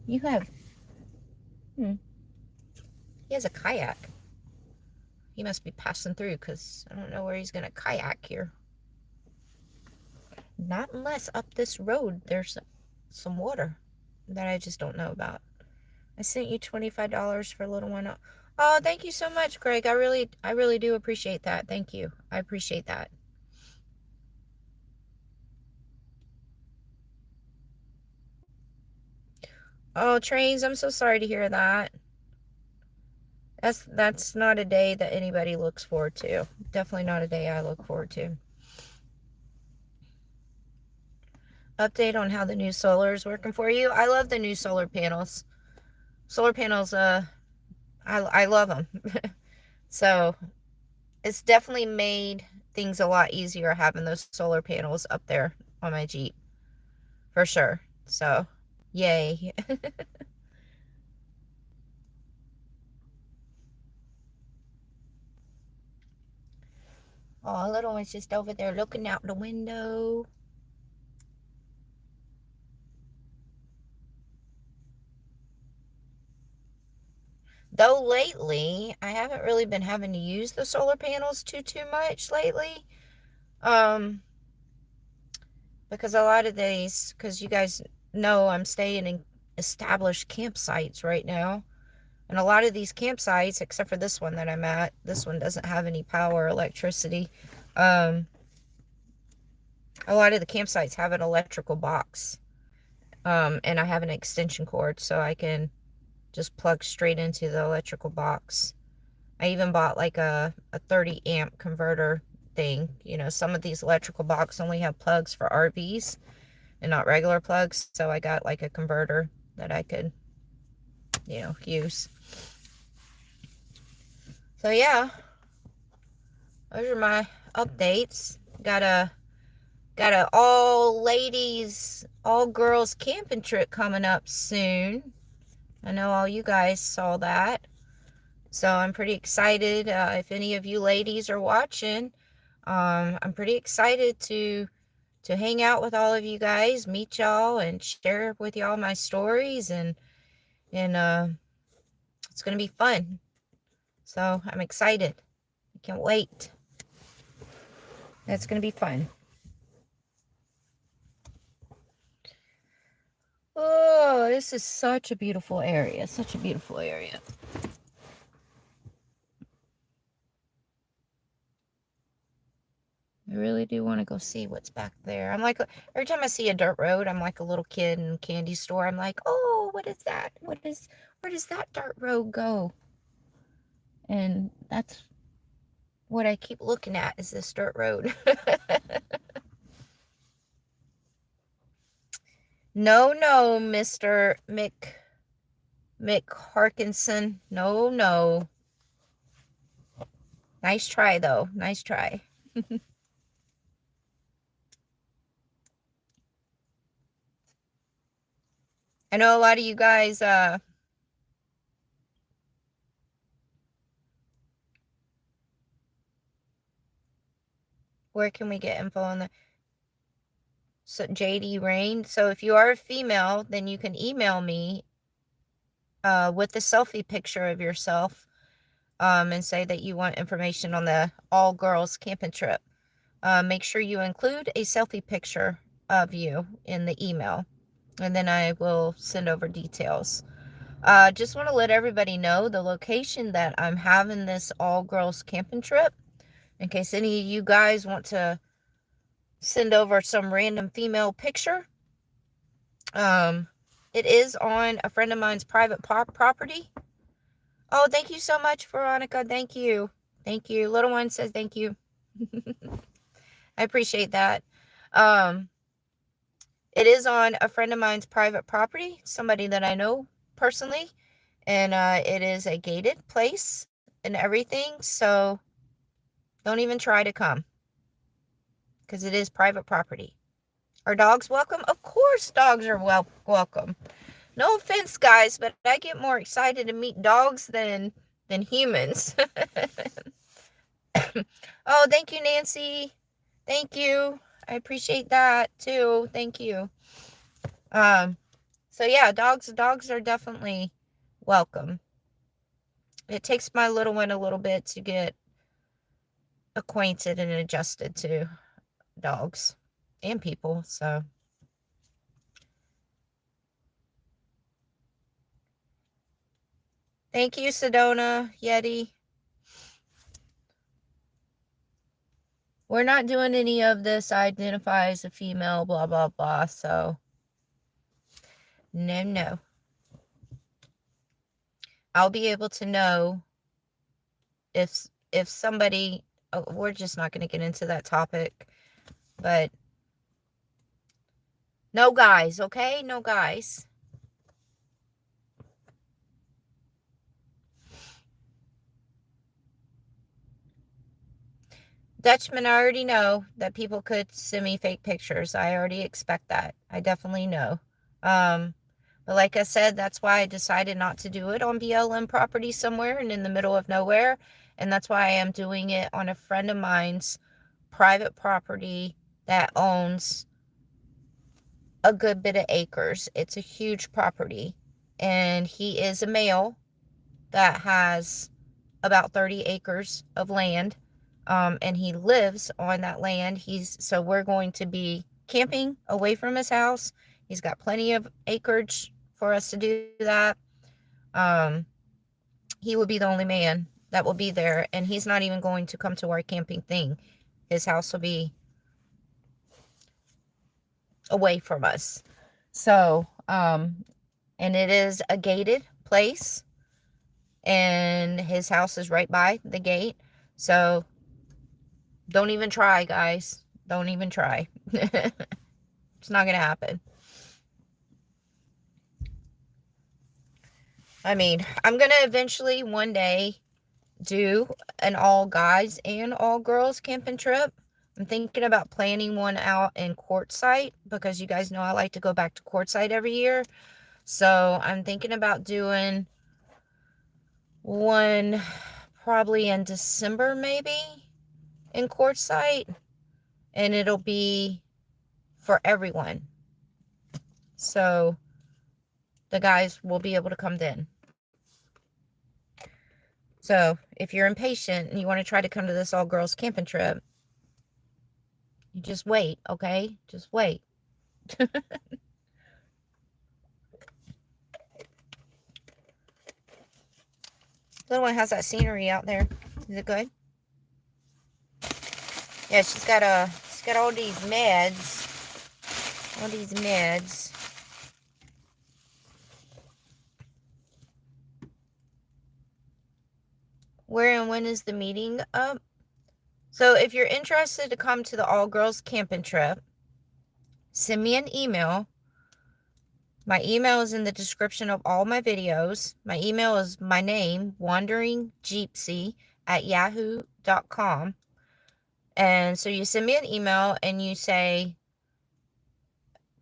You have... He has a kayak. He must be passing through because I don't know where he's going to kayak here. Not unless up this road there's some water that I just don't know about. I sent you $25 for a little one. Oh, thank you so much, Greg. I really do appreciate that. Thank you. I appreciate that. Oh, trains, I'm so sorry to hear that. That's not a day that anybody looks forward to. Definitely not a day I look forward to. Update on how the new solar is working for you. I love the new solar panels. Solar panels, I love them. So it's definitely made things a lot easier having those solar panels up there on my Jeep. For sure. So, yay. Oh, little one's just over there looking out the window. Though lately, I haven't really been having to use the solar panels too much lately. Because a lot of these, because you guys know I'm staying in established campsites right now. And a lot of these campsites, except for this one that I'm at, this one doesn't have any power or electricity. A lot of the campsites have an electrical box. And I have an extension cord so I can just plug straight into the electrical box. I even bought like a 30 amp converter thing. You know, some of these electrical boxes only have plugs for RVs and not regular plugs. So I got like a converter that I could, use. So yeah, those are my updates. Got a all ladies, all girls camping trip coming up soon. I know all you guys saw that. So I'm pretty excited. If any of you ladies are watching, I'm pretty excited to hang out with all of you guys, meet y'all, and share with y'all my stories, and it's gonna be fun. So I'm excited. I can't wait. It's gonna be fun. Oh, this is such a beautiful area. Such a beautiful area. I really do want to go see what's back there. I'm like, every time I see a dirt road, I'm like a little kid in a candy store. I'm like, oh, what is that? Where does that dirt road go? And that's what I keep looking at, is this dirt road. No, Mr. Mick Harkinson. No. Nice try, though. Nice try. I know a lot of you guys, where can we get info on that? So JD Rain. So if you are a female, then you can email me with a selfie picture of yourself and say that you want information on the all-girls camping trip. Make sure you include a selfie picture of you in the email, and then I will send over details. Just want to let everybody know the location that I'm having this all-girls camping trip, in case any of you guys want to send over some random female picture. It is on a friend of mine's private property. Oh, thank you so much, Veronica. Thank you. Thank you. Little one says thank you. I appreciate that. It is on a friend of mine's private property, somebody that I know personally, and it is a gated place and everything, so don't even try to come, because it is private property. Are dogs welcome? Of course dogs are welcome. No offense, guys, but I get more excited to meet dogs than humans. Oh, thank you, Nancy. Thank you. I appreciate that too. Thank you. So yeah, dogs are definitely welcome. It takes my little one a little bit to get acquainted and adjusted to dogs and people, so. Thank you, Sedona, Yeti. We're not doing any of this identify as a female, blah, blah, blah, so. No. I'll be able to know if somebody, oh, we're just not going to get into that topic, but no guys, okay? No guys. Dutchman, I already know that people could send me fake pictures. I already expect that. I definitely know. But like I said, that's why I decided not to do it on BLM property somewhere and in the middle of nowhere. And that's why I am doing it on a friend of mine's private property that owns a good bit of acres. It's a huge property. And he is a male that has about 30 acres of land. And he lives on that land. So we're going to be camping away from his house. He's got plenty of acreage for us to do that. He will be the only man that will be there, and he's not even going to come to our camping thing. His house will be away from us. So, and it is a gated place, and his house is right by the gate. So don't even try, guys. Don't even try. It's not going to happen. I mean, I'm going to eventually one day do an all guys and all girls camping trip. I'm thinking about planning one out in Quartzsite, because you guys know I like to go back to Quartzsite every year. So I'm thinking about doing one probably in December, maybe, in Quartzsite. And it'll be for everyone. So the guys will be able to come then. So if you're impatient and you want to try to come to this all girls camping trip, you just wait, okay? Just wait. Little one, how's that scenery out there? Is it good? Yeah, she's got all these meds. All these meds. Where and when is the meeting up? So if you're interested to come to the all girls camping trip, send me an email. My email is in the description of all my videos. My email is my name, wanderingjeepsy@yahoo.com. And so you send me an email and you say,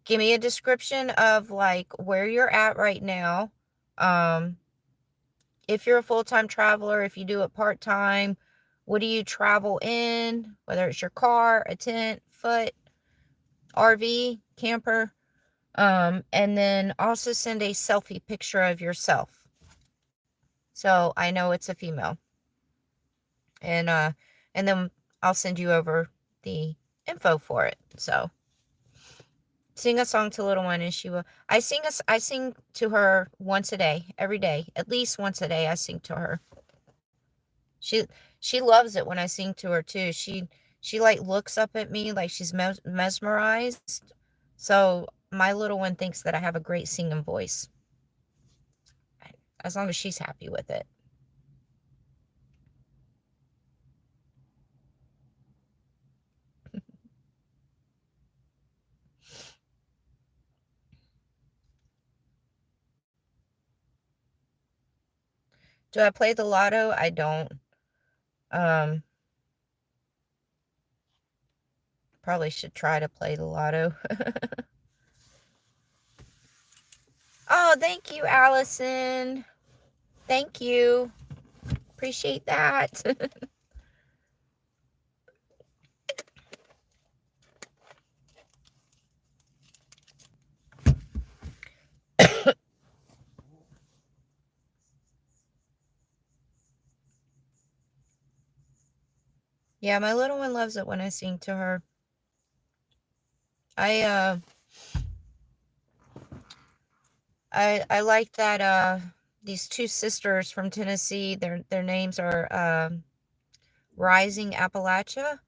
give me a description of like where you're at right now. If you're a full-time traveler, if you do it part-time, what do you travel in? Whether it's your car, a tent, foot, RV, camper. And then also send a selfie picture of yourself. So I know it's a female. And then I'll send you over the info for it. So sing a song to little one and she will. I sing to her once a day, every day. At least once a day I sing to her. She she loves it when I sing to her too. She like looks up at me like she's mesmerized. So my little one thinks that I have a great singing voice. As long as she's happy with it. Do I play the lotto? I don't. Um, Probably should try to play the lotto. Oh, thank you, Allison. Thank you. Appreciate that. Yeah, my little one loves it when I sing to her. I I like that these two sisters from Tennessee, their names are Rising Appalachia,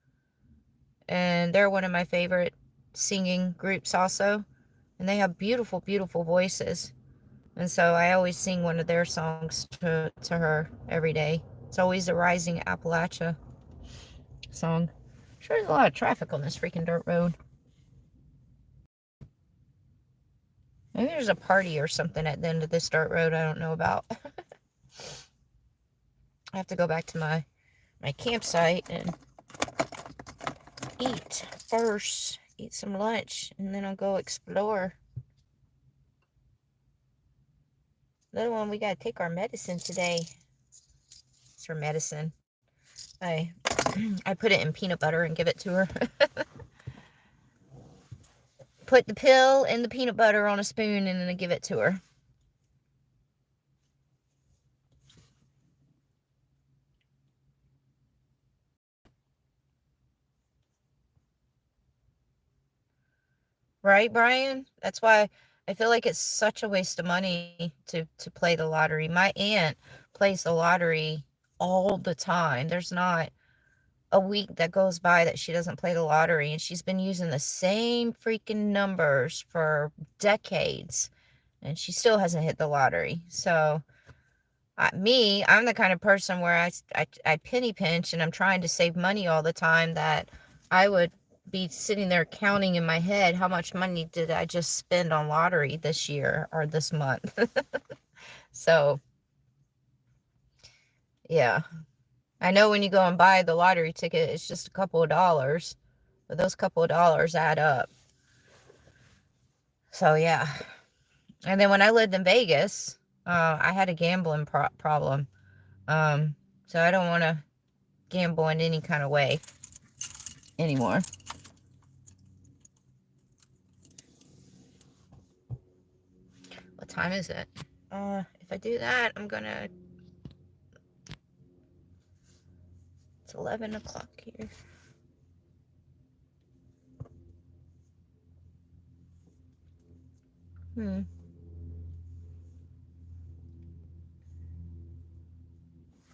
and they're one of my favorite singing groups also. And they have beautiful, beautiful voices. And so I always sing one of their songs to her every day. It's always a Rising Appalachia song. Sure, there's a lot of traffic on this freaking dirt road. Maybe there's a party or something at the end of this dirt road I don't know about. I have to go back to my campsite and eat first. Eat some lunch, and then I'll go explore. Little one, we gotta take our medicine today. It's her medicine. I put it in peanut butter and give it to her. Put the pill and the peanut butter on a spoon and then I give it to her. Right, Brian? That's why I feel like it's such a waste of money to play the lottery. My aunt plays the lottery all the time. There's not a week that goes by that she doesn't play the lottery, and she's been using the same freaking numbers for decades, and she still hasn't hit the lottery. So I'm the kind of person where I penny pinch and I'm trying to save money all the time, that I would be sitting there counting in my head how much money did I just spend on lottery this year or this month. So yeah, I know when you go and buy the lottery ticket, it's just a couple of dollars, but those couple of dollars add up. So yeah. And then when I lived in Vegas, I had a gambling problem. So I don't want to gamble in any kind of way anymore. What time is it? If I do that, it's 11 o'clock here.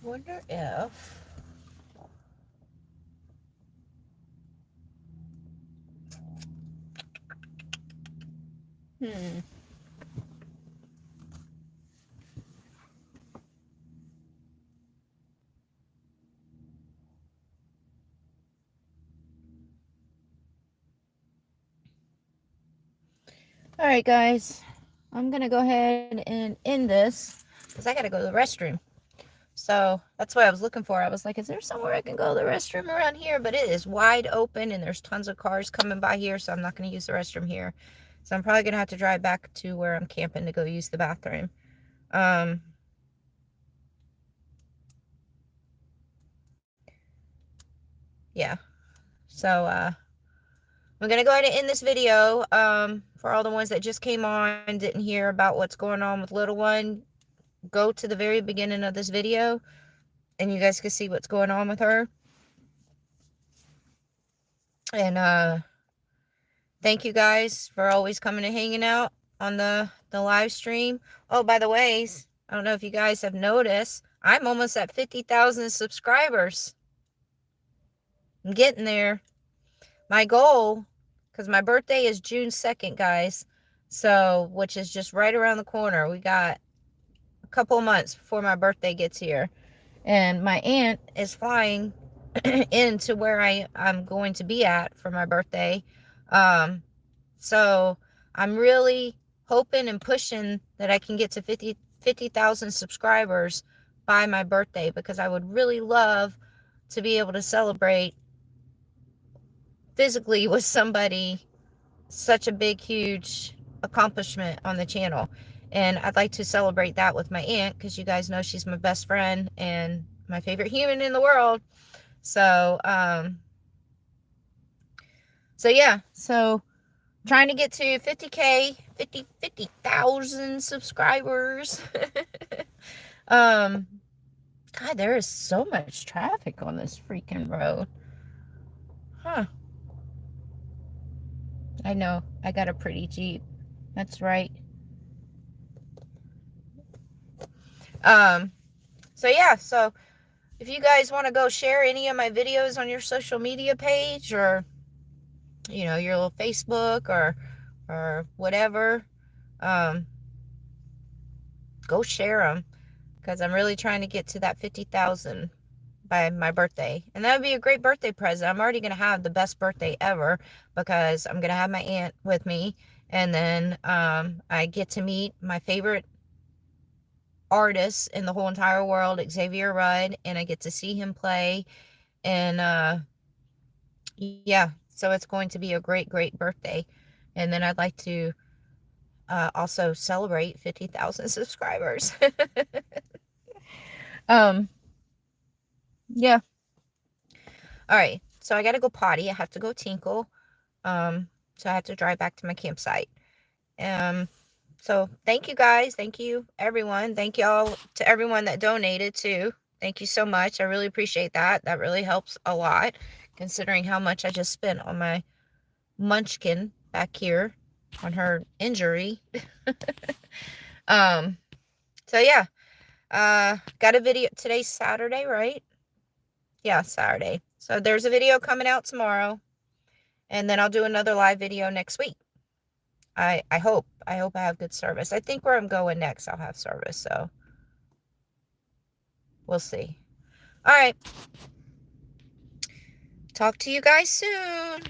Wonder if all right, guys, I'm gonna go ahead and end this because I gotta go to the restroom. So that's what I was looking for. I was like, is there somewhere I can go to the restroom around here? But it is wide open and there's tons of cars coming by here, so I'm not going to use the restroom here. So I'm probably going to have to drive back to where I'm camping to go use the bathroom. Yeah. So I'm going to go ahead and end this video. For all the ones that just came on and didn't hear about what's going on with little one, go to the very beginning of this video and you guys can see what's going on with her. And thank you guys for always coming and hanging out on the live stream. Oh, by the way, I don't know if you guys have noticed, I'm almost at 50,000 subscribers. I'm getting there. My goal, because my birthday is June 2nd, guys. So, which is just right around the corner. We got a couple of months before my birthday gets here. And my aunt is flying into where I'm going to be at for my birthday. So I'm really hoping and pushing that I can get to 50,000 subscribers by my birthday, because I would really love to be able to celebrate physically with somebody, such a big, huge accomplishment on the channel. And I'd like to celebrate that with my aunt, because you guys know she's my best friend and my favorite human in the world. So, yeah, so trying to get to 50K, 50,000 subscribers. God, there is so much traffic on this freaking road. Huh. I know, I got a pretty Jeep. That's right. So yeah, so if you guys want to go share any of my videos on your social media page, or, you know, your little Facebook or whatever, go share them, because I'm really trying to get to that 50,000 by my birthday. And that would be a great birthday present. I'm already going to have the best birthday ever, because I'm going to have my aunt with me. And then I get to meet my favorite artist in the whole entire world, Xavier Rudd, and I get to see him play. And yeah, so it's going to be a great, great birthday. And then I'd like to also celebrate 50,000 subscribers. Yeah. All right, so I gotta go potty. I have to go tinkle. So I have to drive back to my campsite. So thank you guys. Thank you, everyone. Thank y'all to everyone that donated too. Thank you so much. I really appreciate that. That really helps a lot, considering how much I just spent on my munchkin back here on her injury. So yeah, got a video. Today's Saturday, right? Yeah, Saturday. So there's a video coming out tomorrow, and then I'll do another live video next week. I hope I have good service. I think where I'm going next, I'll have service, so we'll see. All right. Talk to you guys soon.